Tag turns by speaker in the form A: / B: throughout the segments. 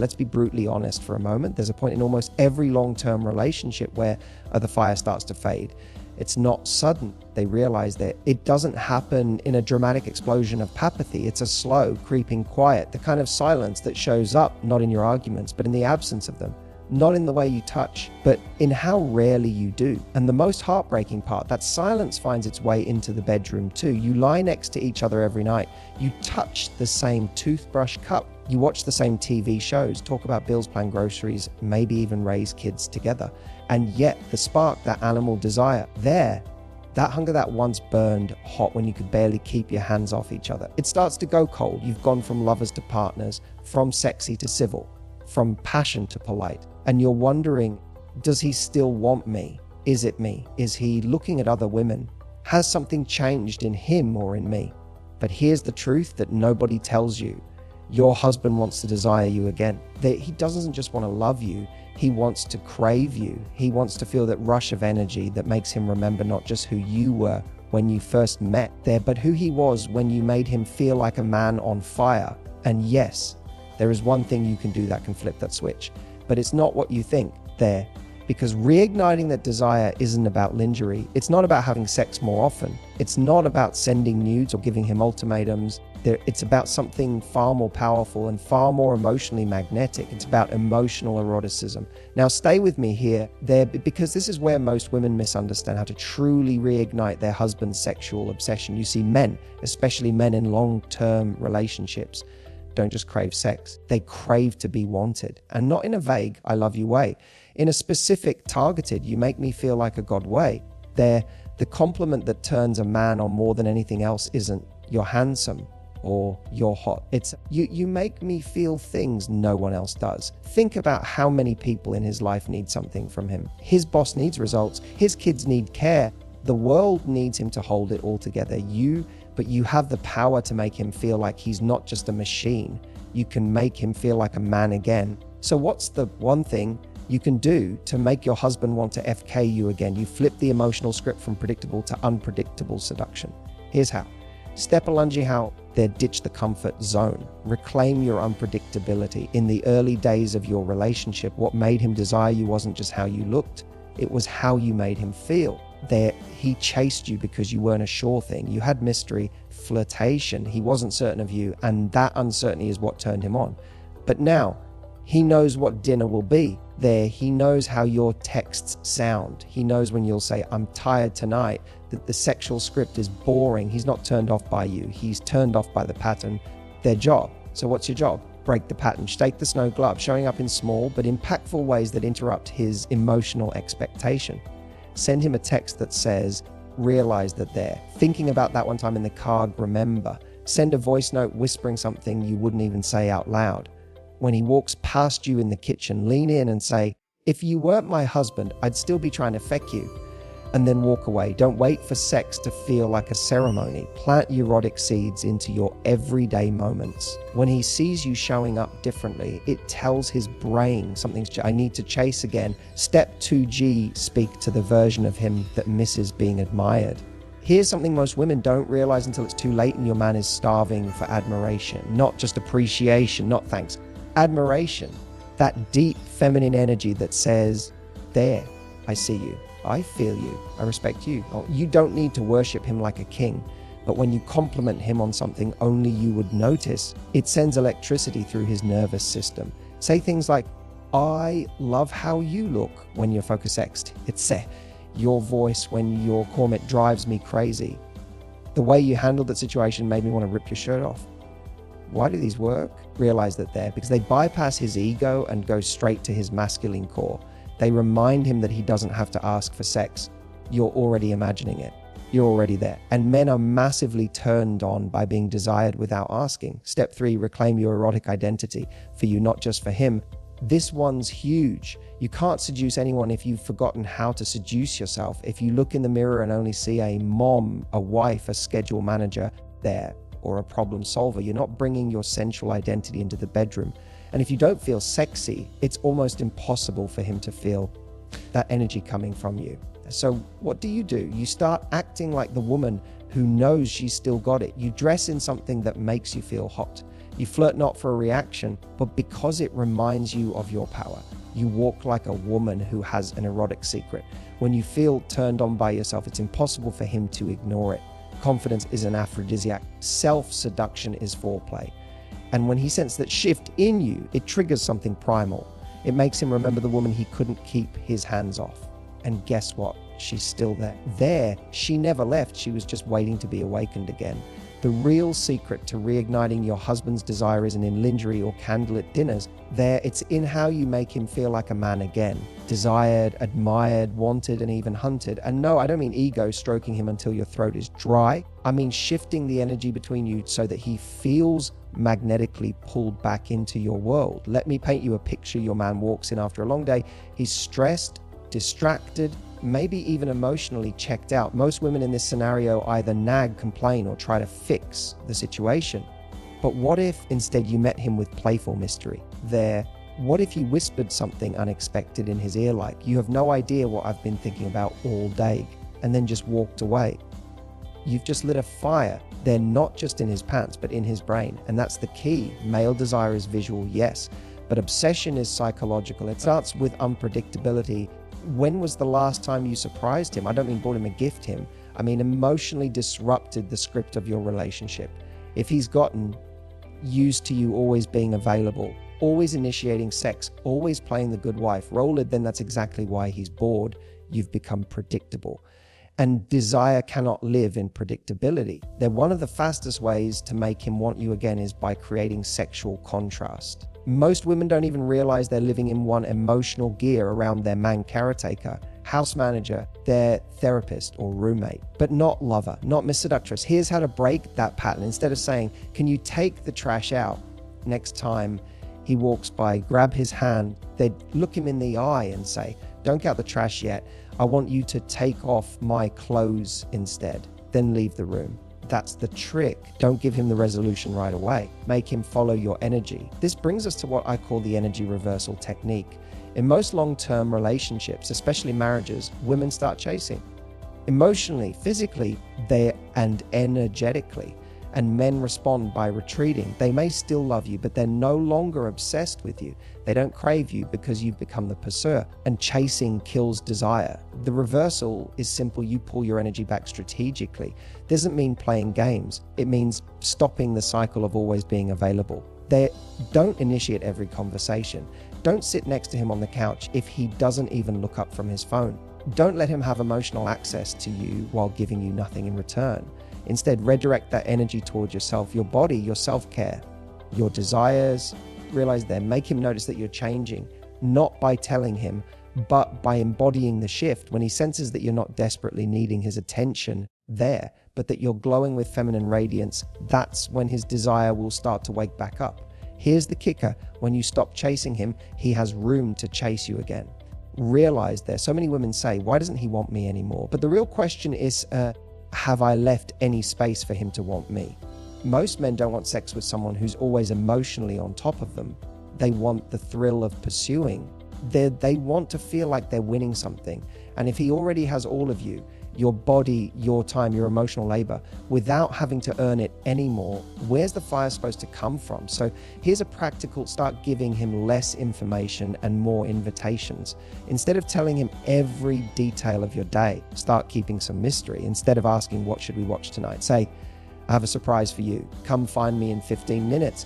A: Let's be brutally honest for a moment. There's a point in almost every long-term relationship where the fire starts to fade. It's not sudden. They realize that it doesn't happen in a dramatic explosion of apathy. It's a slow, creeping quiet, the kind of silence that shows up not in your arguments, but in the absence of them. Not in the way you touch, but in how rarely you do. And the most heartbreaking part, that silence finds its way into the bedroom too. You lie next to each other every night. You touch the same toothbrush cup. You watch the same TV shows, talk about bills, plan groceries, maybe even raise kids together. And yet the spark, that animal desire, that hunger that once burned hot when you could barely keep your hands off each other, it starts to go cold. You've gone from lovers to partners, from sexy to civil, from passion to polite. And you're wondering, does he still want me? Is it me? Is he looking at other women? Has something changed in him or in me? But here's the truth that nobody tells you. Your husband wants to desire you again. That he doesn't just want to love you, he wants to crave you. He wants to feel that rush of energy that makes him remember not just who you were when you first met there, but who he was when you made him feel like a man on fire. And yes, there is one thing you can do that can flip that switch, but it's not what you think there. Because reigniting that desire isn't about lingerie. It's not about having sex more often. It's not about sending nudes or giving him ultimatums. It's about something far more powerful and far more emotionally magnetic. It's about emotional eroticism. Now stay with me here, because this is where most women misunderstand how to truly reignite their husband's sexual obsession. You see, men, especially men in long-term relationships, don't just crave sex. They crave to be wanted. And not in a vague, I love you way. In a specific, targeted, you make me feel like a god way. The compliment that turns a man on more than anything else isn't you're handsome or you're hot. It's you make me feel things no one else does. Think about how many people in his life need something from him. His boss needs results. His kids need care. The world needs him to hold it all together. But you have the power to make him feel like he's not just a machine. You can make him feel like a man again. So what's the one thing you can do to make your husband want to FK you again? You flip the emotional script from predictable to unpredictable seduction. Here's how. Step a lungy how. There, ditch the comfort zone. Reclaim your unpredictability. In the early days of your relationship, what made him desire you wasn't just how you looked, it was how you made him feel. There, he chased you because you weren't a sure thing. You had mystery, flirtation. He wasn't certain of you, and that uncertainty is what turned him on. But now, he knows what dinner will be. There, he knows how your texts sound. He knows when you'll say, I'm tired tonight, that the sexual script is boring. He's not turned off by you. He's turned off by the pattern. Their job. So what's your job? Break the pattern. Stake the snow glove, showing up in small but impactful ways that interrupt his emotional expectation. Send him a text that says, realize that they're thinking about that one time in the car, remember. Send a voice note whispering something you wouldn't even say out loud. When he walks past you in the kitchen, lean in and say, if you weren't my husband, I'd still be trying to feck you. And then walk away. Don't wait for sex to feel like a ceremony. Plant erotic seeds into your everyday moments. When he sees you showing up differently, it tells his brain I need to chase again. Step 2G, speak to the version of him that misses being admired. Here's something most women don't realize until it's too late and your man is starving for admiration. Not just appreciation, not thanks. Admiration. That deep feminine energy that says, there, I see you. I feel you. I respect you. Oh, you don't need to worship him like a king, but when you compliment him on something only you would notice, it sends electricity through his nervous system. Say things like, I love how you look when you're focus sexed. It's your voice when your comment drives me crazy. The way you handled that situation made me want to rip your shirt off. Why do these work? Realize that because they bypass his ego and go straight to his masculine core. They remind him that he doesn't have to ask for sex. You're already imagining it. You're already there. And men are massively turned on by being desired without asking. Step 3, reclaim your erotic identity for you, not just for him. This one's huge. You can't seduce anyone if you've forgotten how to seduce yourself. If you look in the mirror and only see a mom, a wife, a schedule manager there, or a problem solver, you're not bringing your sensual identity into the bedroom. And if you don't feel sexy, it's almost impossible for him to feel that energy coming from you. So what do? You start acting like the woman who knows she's still got it. You dress in something that makes you feel hot. You flirt not for a reaction, but because it reminds you of your power. You walk like a woman who has an erotic secret. When you feel turned on by yourself, it's impossible for him to ignore it. Confidence is an aphrodisiac. Self-seduction is foreplay. And when he senses that shift in you, it triggers something primal. It makes him remember the woman he couldn't keep his hands off. And guess what? She's still there. There, she never left. She was just waiting to be awakened again. The real secret to reigniting your husband's desire isn't in lingerie or candlelit dinners. It's in how you make him feel like a man again. Desired, admired, wanted, and even hunted. And no, I don't mean ego stroking him until your throat is dry. I mean shifting the energy between you so that he feels magnetically pulled back into your world. Let me paint you a picture. Your man walks in after a long day. He's stressed, distracted, maybe even emotionally checked out. Most women in this scenario either nag, complain, or try to fix the situation. But what if instead you met him with playful mystery? What if you whispered something unexpected in his ear like, "You have no idea what I've been thinking about all day," and then just walked away? You've just lit a fire. They're not just in his pants, but in his brain. And that's the key. Male desire is visual, yes, but obsession is psychological. It starts with unpredictability. When was the last time you surprised him? I don't mean bought him a gift him. I mean emotionally disrupted the script of your relationship. If he's gotten used to you always being available, always initiating sex, always playing the good wife role, then that's exactly why he's bored. You've become predictable. And desire cannot live in predictability. One of the fastest ways to make him want you again is by creating sexual contrast. Most women don't even realize they're living in one emotional gear around their man caretaker, house manager, their therapist or roommate, but not lover, not Miss Seductress. Here's how to break that pattern. Instead of saying, "Can you take the trash out?" Next time he walks by, grab his hand, they'd look him in the eye and say, "Don't get out the trash yet. I want you to take off my clothes instead." Then leave the room. That's the trick. Don't give him the resolution right away. Make him follow your energy. This brings us to what I call the energy reversal technique. In most long-term relationships, especially marriages, women start chasing. Emotionally, physically, and energetically. And men respond by retreating. They may still love you, but they're no longer obsessed with you. They don't crave you because you've become the pursuer, and chasing kills desire. The reversal is simple. You pull your energy back strategically. Doesn't mean playing games. It means stopping the cycle of always being available. Don't initiate every conversation. Don't sit next to him on the couch if he doesn't even look up from his phone. Don't let him have emotional access to you while giving you nothing in return. Instead, redirect that energy towards yourself, your body, your self-care, your desires. Realize them. Make him notice that you're changing, not by telling him, but by embodying the shift. When he senses that you're not desperately needing his attention there, but that you're glowing with feminine radiance, that's when his desire will start to wake back up. Here's the kicker. When you stop chasing him, he has room to chase you again. Realize there. So many women say, "Why doesn't he want me anymore?" But the real question is, have I left any space for him to want me? Most men don't want sex with someone who's always emotionally on top of them. They want the thrill of pursuing. They want to feel like they're winning something. And if he already has all of you, your body, your time, your emotional labor, without having to earn it anymore, where's the fire supposed to come from? So here's a practical, start giving him less information and more invitations. Instead of telling him every detail of your day, start keeping some mystery. Instead of asking, "What should we watch tonight?" Say, "I have a surprise for you. Come find me in 15 minutes.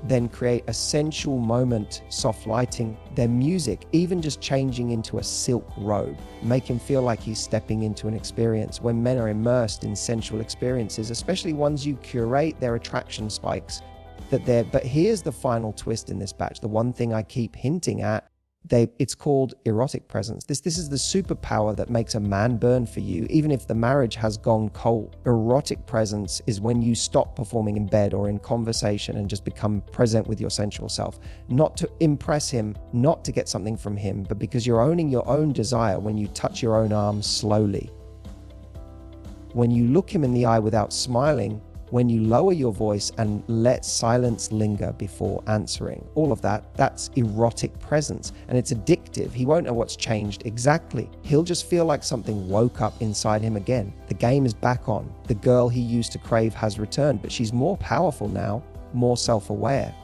A: Then create a sensual moment, soft lighting, their music, even just changing into a silk robe. Make him feel like he's stepping into an experience. When men are immersed in sensual experiences, especially ones you curate, their attraction spikes. But here's the final twist in this batch, the one thing I keep hinting at. It's called erotic presence. This is the superpower that makes a man burn for you, even if the marriage has gone cold. Erotic presence is when you stop performing in bed or in conversation and just become present with your sensual self. Not to impress him, not to get something from him, but because you're owning your own desire when you touch your own arm slowly. When you look him in the eye without smiling, when you lower your voice and let silence linger before answering. All of that's erotic presence, and it's addictive. He won't know what's changed exactly. He'll just feel like something woke up inside him again. The game is back on. The girl he used to crave has returned, but she's more powerful now. more self-aware,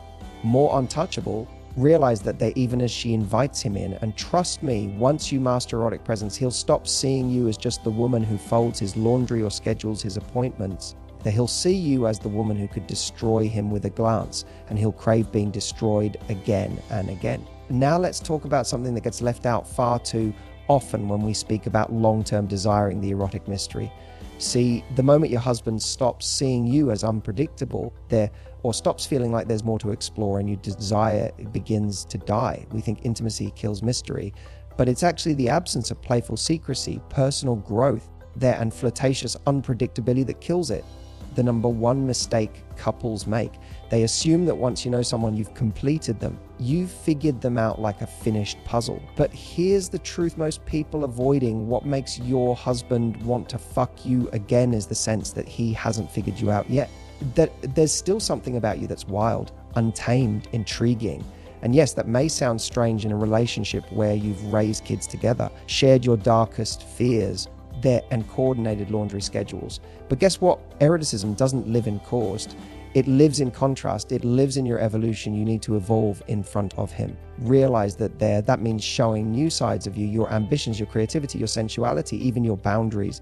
A: more untouchable. Realize that they're even as she invites him in. And trust me, once you master erotic presence, he'll stop seeing you as just the woman who folds his laundry or schedules his appointments. That he'll see you as the woman who could destroy him with a glance, and he'll crave being destroyed again and again. Now let's talk about something that gets left out far too often when we speak about long-term desiring the erotic mystery. See, the moment your husband stops seeing you as unpredictable or stops feeling like there's more to explore and your desire begins to die, we think intimacy kills mystery, but it's actually the absence of playful secrecy, personal growth and flirtatious unpredictability that kills it. The number one mistake couples make. They assume that once you know someone, you've completed them. You've figured them out like a finished puzzle. But here's the truth most people avoiding. What makes your husband want to fuck you again is the sense that he hasn't figured you out yet. That there's still something about you that's wild, untamed, intriguing. And yes, that may sound strange in a relationship where you've raised kids together, shared your darkest fears, and coordinated laundry schedules. But guess what? Eroticism doesn't live in caused. It lives in contrast. It lives in your evolution. You need to evolve in front of him. Realize that means showing new sides of you, your ambitions, your creativity, your sensuality, even your boundaries.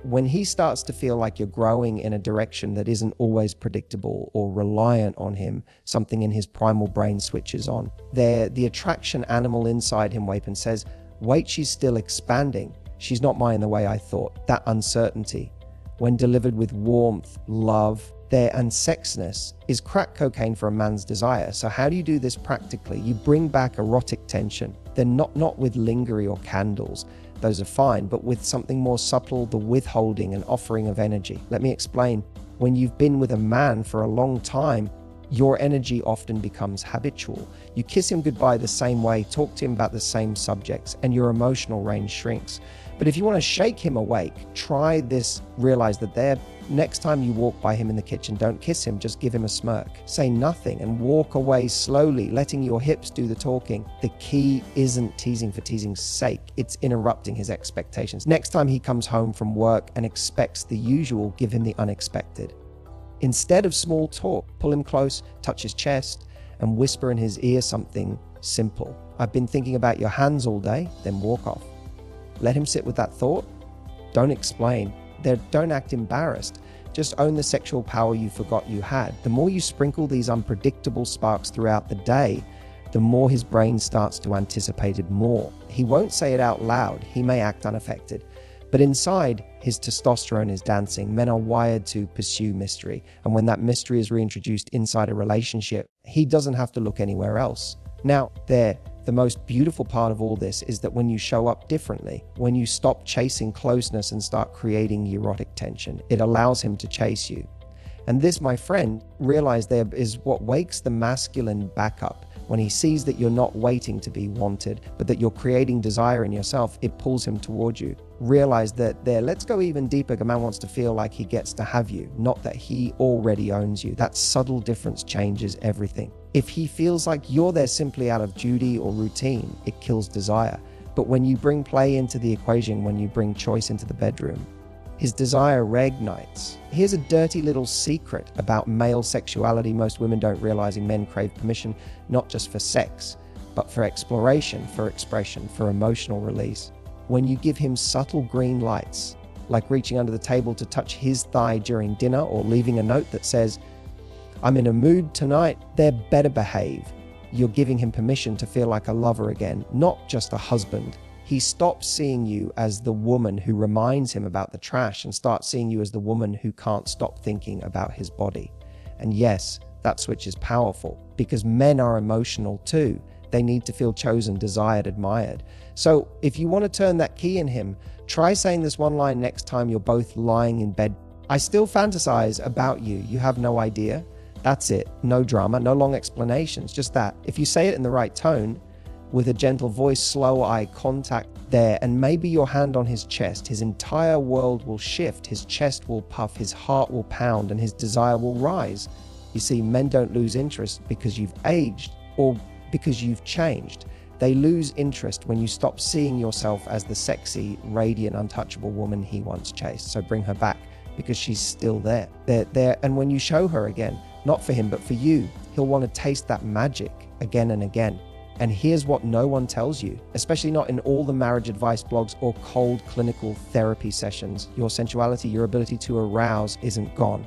A: When he starts to feel like you're growing in a direction that isn't always predictable or reliant on him, something in his primal brain switches on. The attraction animal inside him wakes and says, wait, she's still expanding. She's not mine the way I thought. That uncertainty, when delivered with warmth, love, and sexiness, is crack cocaine for a man's desire. So how do you do this practically? You bring back erotic tension. Then not with lingerie or candles. Those are fine, but with something more subtle, the withholding and offering of energy. Let me explain. When you've been with a man for a long time, your energy often becomes habitual. You kiss him goodbye the same way, talk to him about the same subjects, and your emotional range shrinks. But if you want to shake him awake, try this. Realize that next time you walk by him in the kitchen, don't kiss him, just give him a smirk. Say nothing and walk away slowly, letting your hips do the talking. The key isn't teasing for teasing's sake. It's interrupting his expectations. Next time he comes home from work and expects the usual, give him the unexpected. Instead of small talk, pull him close, touch his chest, and whisper in his ear something simple. I've been thinking about your hands all day, then walk off. Let him sit with that thought. Don't explain. Don't act embarrassed. Just own the sexual power you forgot you had. The more you sprinkle these unpredictable sparks throughout the day, the more his brain starts to anticipate it more. He won't say it out loud. He may act unaffected. But inside, his testosterone is dancing. Men are wired to pursue mystery. And when that mystery is reintroduced inside a relationship, he doesn't have to look anywhere else. Now, the most beautiful part of all this is that when you show up differently, when you stop chasing closeness and start creating erotic tension, it allows him to chase you. And this, my friend, realize there is what wakes the masculine back up. When he sees that you're not waiting to be wanted, but that you're creating desire in yourself, it pulls him towards you. Realize that let's go even deeper. A man wants to feel like he gets to have you, not that he already owns you. That subtle difference changes everything. If he feels like you're there simply out of duty or routine, it kills desire. But when you bring play into the equation, when you bring choice into the bedroom, his desire reignites. Here's a dirty little secret about male sexuality most women don't realize. Men crave permission, not just for sex, but for exploration, for expression, for emotional release. When you give him subtle green lights, like reaching under the table to touch his thigh during dinner or leaving a note that says, I'm in a mood tonight, they're better behave. You're giving him permission to feel like a lover again, not just a husband. He stops seeing you as the woman who reminds him about the trash and starts seeing you as the woman who can't stop thinking about his body. And yes, that switch is powerful because men are emotional too. They need to feel chosen, desired, admired. So if you want to turn that key in him, try saying this one line next time you're both lying in bed. I still fantasize about you. You have no idea. That's it. No drama, no long explanations, just that. If you say it in the right tone, with a gentle voice, slow eye contact there, and maybe your hand on his chest, his entire world will shift, his chest will puff, his heart will pound, and his desire will rise. You see, men don't lose interest because you've aged or because you've changed. They lose interest when you stop seeing yourself as the sexy, radiant, untouchable woman he once chased. So bring her back because she's still there. They're there. And when you show her again, Not for him, but for you. He'll want to taste that magic again and again. And here's what no one tells you, especially not in all the marriage advice blogs or cold clinical therapy sessions. Your sensuality, your ability to arouse isn't gone.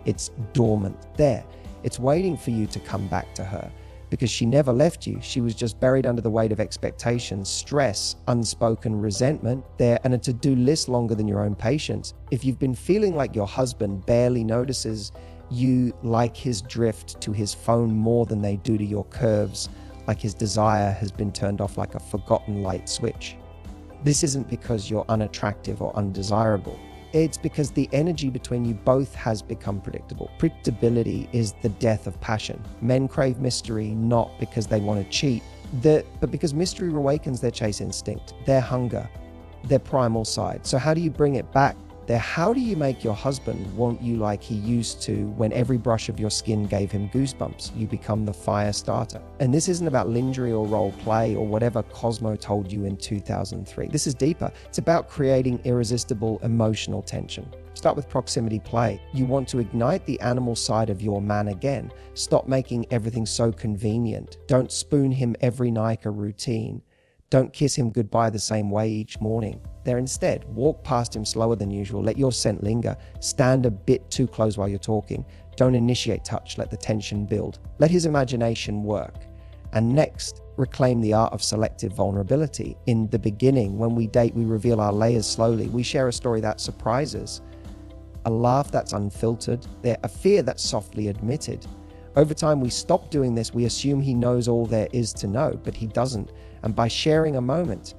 A: It's dormant there. It's waiting for you to come back to her because she never left you. She was just buried under the weight of expectations, stress, unspoken resentment there, and a to-do list longer than your own patience. If you've been feeling like your husband barely notices you, like his drift to his phone more than they do to your curves, like his desire has been turned off like a forgotten light switch, this isn't because you're unattractive or undesirable. It's because the energy between you both has become predictable. Predictability is the death of passion. Men crave mystery not because they want to cheat, but because mystery awakens their chase instinct, their hunger, their primal side. So how do you bring it back? How do you make your husband want you like he used to when every brush of your skin gave him goosebumps? You become the fire starter. And this isn't about lingerie or role play or whatever Cosmo told you in 2003. This is deeper. It's about creating irresistible emotional tension. Start with proximity play. You want to ignite the animal side of your man again. Stop making everything so convenient. Don't spoon him every night a routine. Don't kiss him goodbye the same way each morning. There instead, walk past him slower than usual. Let your scent linger. Stand a bit too close while you're talking. Don't initiate touch. Let the tension build. Let his imagination work. And next, reclaim the art of selective vulnerability. In the beginning, when we date, we reveal our layers slowly. We share a story that surprises, a laugh that's unfiltered, a fear that's softly admitted. Over time, we stop doing this. We assume he knows all there is to know, but he doesn't. And by sharing a moment,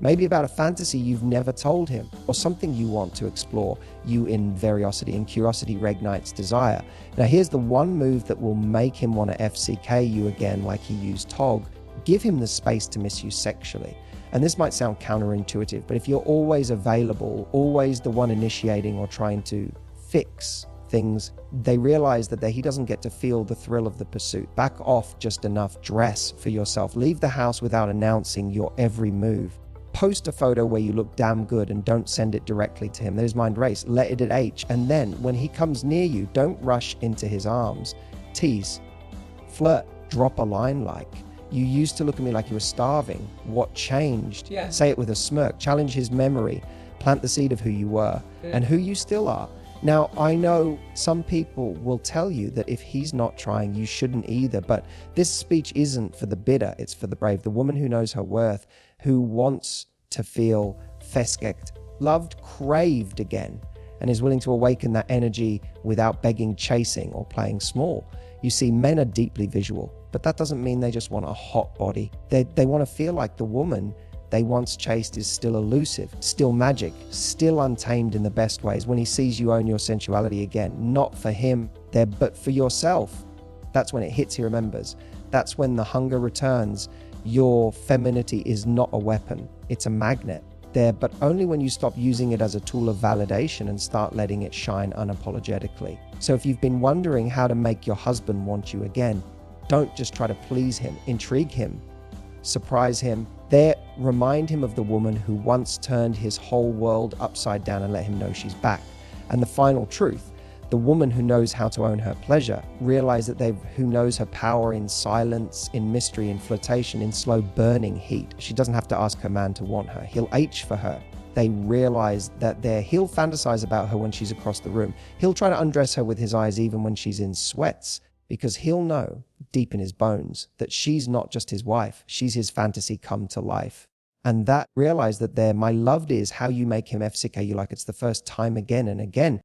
A: maybe about a fantasy you've never told him, or something you want to explore, you in curiosity, and curiosity reignites desire. Now here's the one move that will make him want to FCK you again like he used Tog. Give him the space to miss you sexually. And this might sound counterintuitive, but if you're always available, always the one initiating or trying to fix things, they realize that he doesn't get to feel the thrill of the pursuit. Back off just enough. Dress for yourself. Leave the house without announcing your every move. Post a photo where you look damn good and don't send it directly to him. Let his mind race. Let it at H. And then when he comes near you, don't rush into his arms. Tease. Flirt. Drop a line like, "You used to look at me like you were starving. What changed?"
B: Yeah.
A: Say it with a smirk. Challenge his memory. Plant the seed of who you were and who you still are. Now, I know some people will tell you that if he's not trying, you shouldn't either, but this speech isn't for the bitter, it's for the brave. The woman who knows her worth, who wants to feel feskekt, loved, craved again, and is willing to awaken that energy without begging, chasing, or playing small. You see, men are deeply visual, but that doesn't mean they just want a hot body. They want to feel like the woman they once chased is still elusive, still magic, still untamed in the best ways. When he sees you own your sensuality again, not for him there, but for yourself. That's when it hits, he remembers. That's when the hunger returns. Your femininity is not a weapon, it's a magnet there, but only when you stop using it as a tool of validation and start letting it shine unapologetically. So if you've been wondering how to make your husband want you again, don't just try to please him, intrigue him, surprise him. There, remind him of the woman who once turned his whole world upside down and let him know she's back. And the final truth, the woman who knows how to own her pleasure, realize that who knows her power in silence, in mystery, in flirtation, in slow burning heat. She doesn't have to ask her man to want her. He'll H for her. They realize that he'll fantasize about her when she's across the room. He'll try to undress her with his eyes even when she's in sweats, because he'll know deep in his bones that she's not just his wife, she's his fantasy come to life. And that realize that my loved is how you make him FCK you like it's the first time again and again.